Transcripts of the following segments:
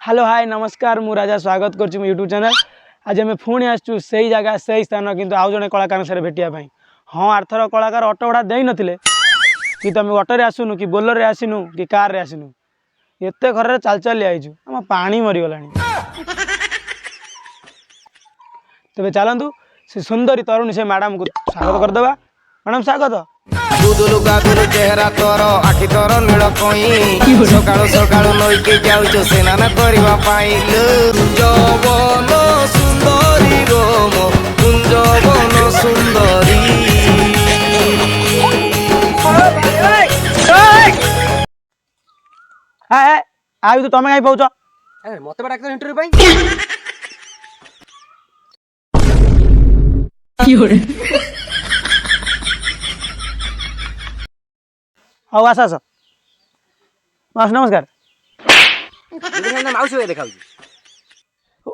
Hello hi नमस्कार मु राजा स्वागत कर यूट्यूब चैनल। आज आम पुणी आसचु से जगह से स्थान किंतु आउ जने कलाकार से भेटिया हाँ आरथर कलाकार ऑटो भड़ा दे नथिले कि तुम ऑटो आसुनु कि बोलर रे आसिनु कि कार रे आसिनु एत घर चल चल आईचु आम पानी मरीगला। तेरे चलतु से सुंदरी तरुणी से मैडम को स्वागत करदे। मैडम स्वागत। चेहरा तोर आखि तोर नील कई सकाळु सकाळु नईके जाउछो सेनाना करबा पाई कुंजवन सुंदरी गो मो कुंजवन सुंदरी हाय आयु तो तमे काई पहुंचो अरे मते बा डाक्टर इंटरव्यू पाई हाँ आस आस मास नमस्कार माउसी देखा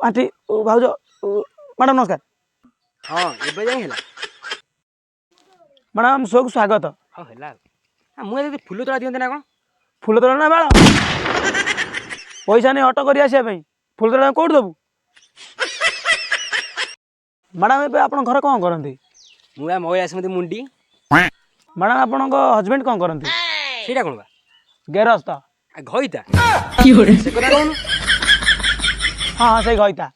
आंटी भाज मैडम नमस्कार। हाँ एबे जाई हैला मैडम शोक स्वागत। हाँ हैला मुझे फुल तोड़ा दियंते ना कोन फुल तोड़ा ना बाल पैसा नहीं ऑटो कर आसिया फुल तोड़ा कौट देबू। मैडम ए आप घर कौन करती मुझे मई आसमती मुंडी मैडम आपण हजबैंड कौन करती सीटा कोन बा गेरस्त घईता से कथा कोन हाँ हाँ से गईता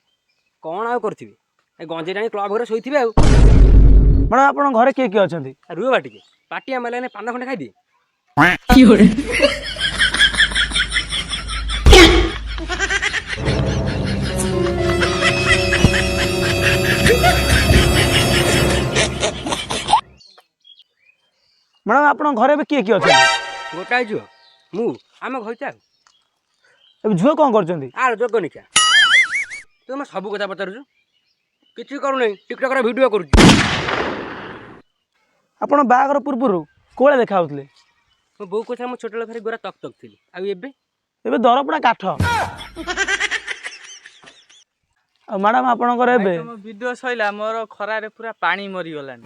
कौन आ करथिबे ए गंजे टाणी क्लब घरे सोईथिबे आ मैडम आपण घरे किए किए अछंती रुए बाटी के पार्टी आमले ने पान खंडे खाई दे मैडम आपण घरे भी किए किए अछंती गोटाए झुओ मु आम घईता अब झुओ कौन करछंती आर जोग निका तू मैं सब कथा पचारुछु किछि करू नै टिकटॉक रे वीडियो करू आपण बागर पूर्व कोळे देखा होतले मो बो कथा मो छोटले फेरी गोरा तक तक थिली आ एबे दरपड़ा काठ मैडम आपणकर एबे वीडियो सइला मोर खरारे पूरा पानी मरी गलानी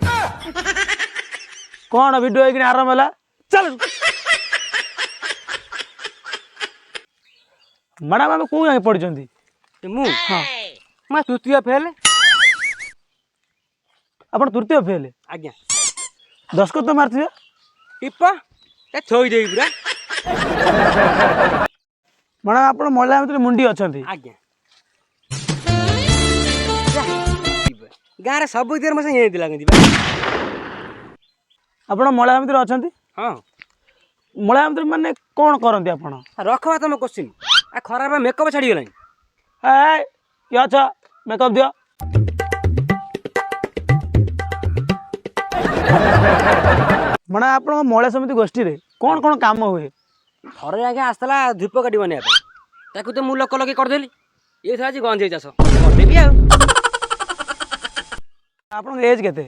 कौन वीडियो एक आरंभ है चल मैडम आम कौ जाए पढ़ी मु हाँ मैं तृतीय फेल आप तृतीय फेल आज्ञा दशक तो मारती टिप थोई दे पूरा मैडम आप महिला भितर मुंडी अच्छा आज्ञा गाँव सब दिन मत ये आप महिला भितर अच्छा हाँ महिला भितर माने कौन करती आप रखवा तुम क्वेश्चन आ खराब मेकअप छाड़ी गलानी ये अच्छा मेकअप दियो मैडम आप महिला समिति गोष्ठी रे कौन कौन काम हुए थरे आगे आसला धूप काटी बनिया ताकू तो मु लोक लगे करदेली ये आज गंजे चाष करदेवी आप एज केते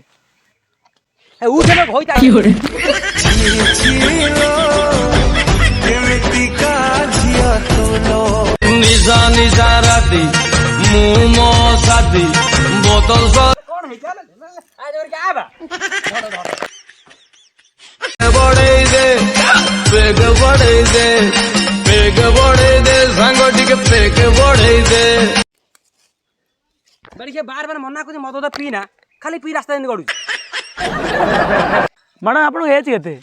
निजा निजा राती मुमो साथी बोतल बड़े दे पेग बड़े दे पेग बड़े दे सांगो टिके पेग बड़े दे बड़ी बार बार मना कुछ मद तो पीना खाली पी रास्ता गड़ू मैडम आप एज केते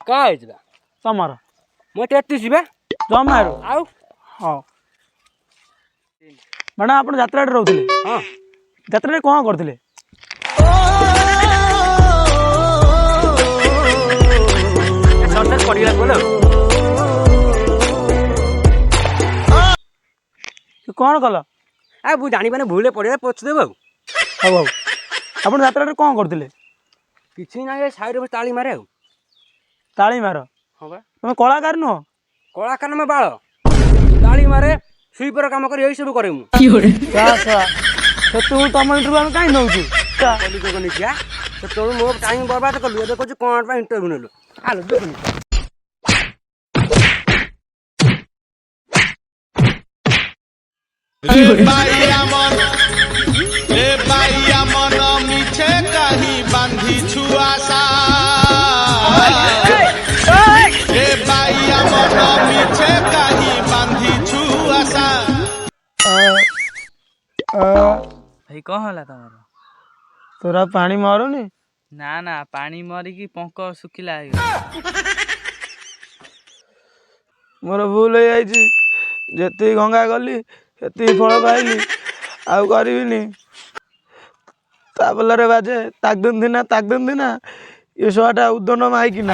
का तमर मो 33 बा जमार आउ हाँ मैडम आप यात्रा रोते हाँ यात्रा कौन करते कौन कल आ जानी पाने भूल पड़े पछदेव हौ हौ आप यात्रा कौन करते किसी ना साइड ताली मारे ताली मार हाँ बा तुम कलाकार नुह कलाकार में बाल ताली मारे स्वीपर काम कर यही सब करे तू तुम इंटरव्यू आम कहीं नौ तो मो टाइम बर्बाद कलु ए कहूँ कौन इंटरव्यू नेलु आलो मिछे कहीं बांधी छुआ सा कौन होला तमरो? तोरा पानी मारुनी ना ना पानी मरिकी पंख सुखिला है। मोर भूल हो जाइए जेती गंगा गली सेती फल पाइली आउ करबिनी ताबलरे बाजे ताक दिन दिना ये शोटा उद्दन माइकी ना।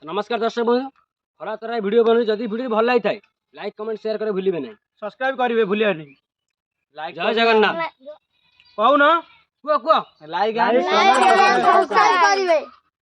नमस्कार दर्शक बंधु खरा तरह वीडियो बनु जदि वीडियो भल लगी थाए लाइक कमेंट शेयर करे भूलिबे नहीं। सब्सक्राइब करिवे भूलियानी। जय जगन्नाथ। कहू न कुआ लाइक सब्सक्राइब करिवे।